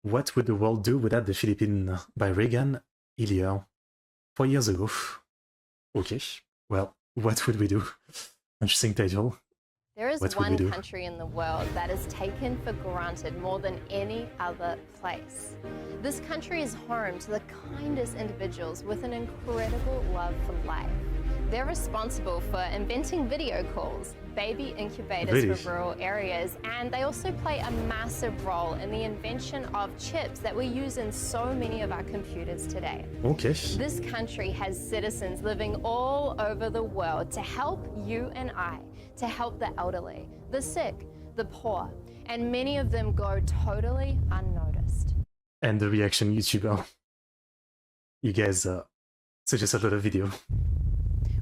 What would the world do without the Philippines by Regan, Hillyer, 4 years ago? Okay, well, what would we do? Interesting title. There is one country in the world that is taken for granted more than any other place. This country is home to the kindest individuals with an incredible love for life. They're responsible for inventing video calls, baby incubators for rural areas, and they also play a massive role in the invention of chips that we use in so many of our computers today. Okay. This country has citizens living all over the world to help you and I, to help the elderly, the sick, the poor, and many of them go totally unnoticed. And the reaction YouTuber. You guys suggested a lot of video.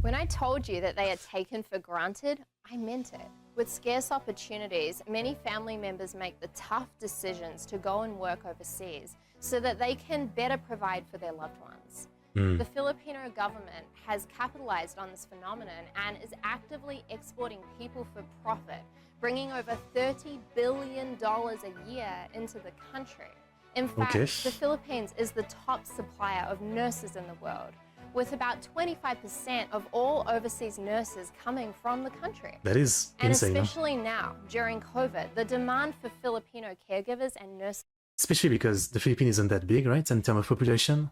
When I told you that they are taken for granted, I meant it. With scarce opportunities, many family members make the tough decisions to go and work overseas so that they can better provide for their loved ones. The Filipino government has capitalized on this phenomenon and is actively exporting people for profit, bringing over $30 billion a year into the country. In fact, the Philippines is the top supplier of nurses in the world, with about 25% of all overseas nurses coming from the country. That is insane. And especially now, during COVID, the demand for Filipino caregivers and nurses... Especially because the Philippines isn't that big, right, in terms of population?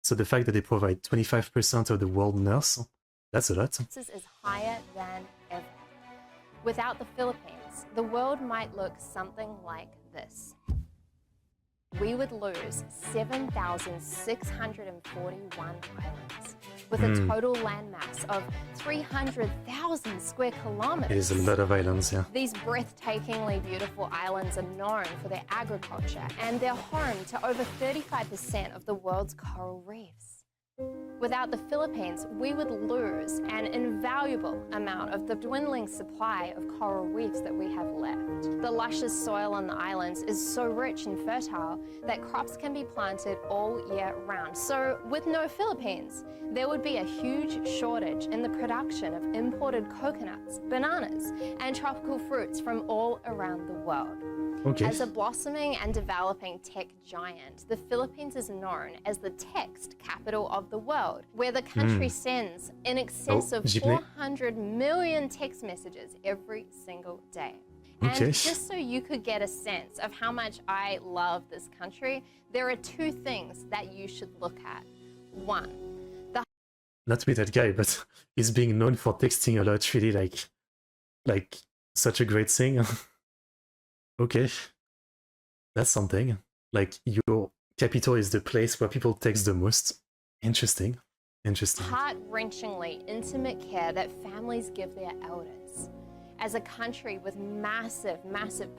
So the fact that they provide 25% of the world nurse, that's a lot. ...is higher than ever. Without the Philippines, the world might look something like this. We would lose 7,641 islands, with a total landmass of 300,000 square kilometers. It is a lot of islands, yeah. These breathtakingly beautiful islands are known for their agriculture, and they're home to over 35% of the world's coral reefs. Without the Philippines, we would lose an invaluable amount of the dwindling supply of coral reefs that we have left. The luscious soil on the islands is so rich and fertile that crops can be planted all year round. So with no Philippines, there would be a huge shortage in the production of imported coconuts, bananas, and tropical fruits from all around the world. As a blossoming and developing tech giant, the Philippines is known as the text capital of the world, where the country sends in excess of 400 million text messages every single day. And just so you could get a sense of how much I love this country, there are two things that you should look at. One, not to be that guy, but he's being known for texting a lot, really like such a great thing. Okay, that's something. Like, your capital is the place where people text the most. Interesting. Interesting. Heart-wrenchingly intimate care that families give their elders. As a country with massive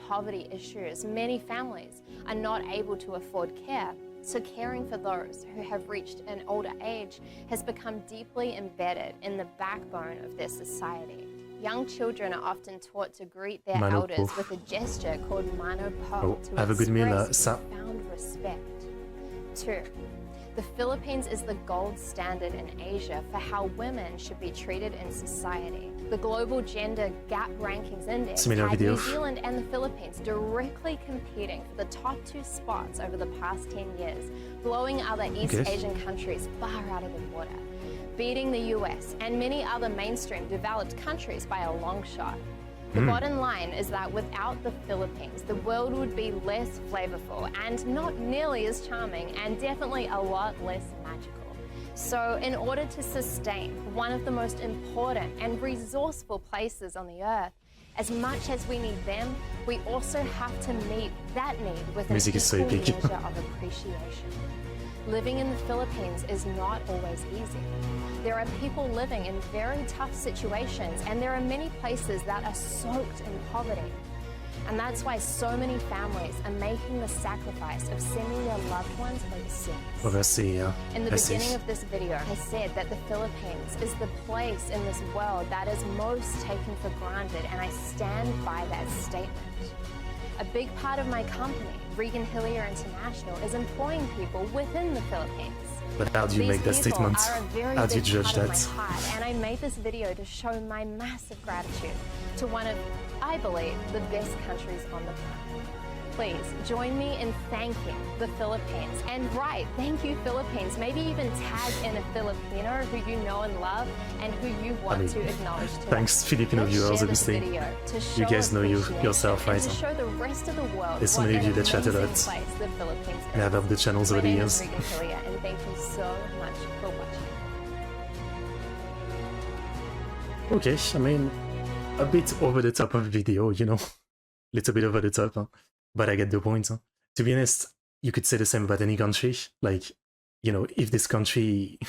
poverty issues, many families are not able to afford care. So caring for those who have reached an older age has become deeply embedded in the backbone of their society. Young children are often taught to greet their elders with a gesture called mano po to express profound respect. 2. The Philippines is the gold standard in Asia for how women should be treated in society. The Global Gender Gap Rankings Index had New Zealand and the Philippines directly competing for the top 2 spots over the past 10 years, blowing other East Asian countries far out of the water, beating the US and many other mainstream developed countries by a long shot. The bottom line is that without the Philippines, the world would be less flavorful and not nearly as charming, and definitely a lot less magical. So in order to sustain one of the most important and resourceful places on the earth, as much as we need them, we also have to meet that need with an equal measure of appreciation. Living in the Philippines is not always easy. There are people living in very tough situations, and there are many places that are soaked in poverty. And that's why so many families are making the sacrifice of sending their loved ones overseas. In the beginning of this video, I said that the Philippines is the place in this world that is most taken for granted, and I stand by that statement. A big part of my company, Regan Hillyer International, is employing people within the Philippines. But how do you make that statement? How do you judge that? And I made this video to show my massive gratitude to one of, I believe, the best countries on the planet. please join me in thanking the Philippines. And write, thank you, Philippines. Maybe even tag in a Filipino who you know and love and who you want to acknowledge today. Thanks, Filipino viewers, obviously. You guys know yourself, right? To show the rest of the world There's so many of you that chat a lot. The Philippines And I've helped the channels over the years. My name is Regan Hillyer, and thank you so much for watching. Okay, I mean, a bit over the top of the video, you know, little bit over the top, huh? But I get the point. Huh? To be honest, you could say the same about any country. Like, you know, if this country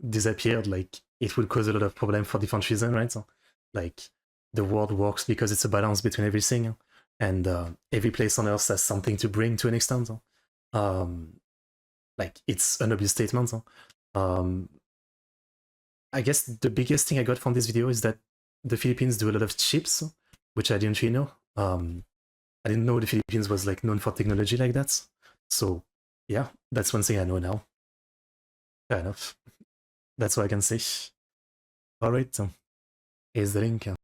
disappeared, like, it would cause a lot of problems for different reasons, right? So, like, the world works because it's a balance between everything, huh? And every place on Earth has something to bring to an extent. Huh? Like, it's an obvious statement. Huh? I guess the biggest thing I got from this video is that the Philippines do a lot of chips, which I didn't really know. I didn't know the Philippines was like known for technology like that. So yeah, that's one thing I know now. Fair enough. That's what I can say. Alright, here's the link.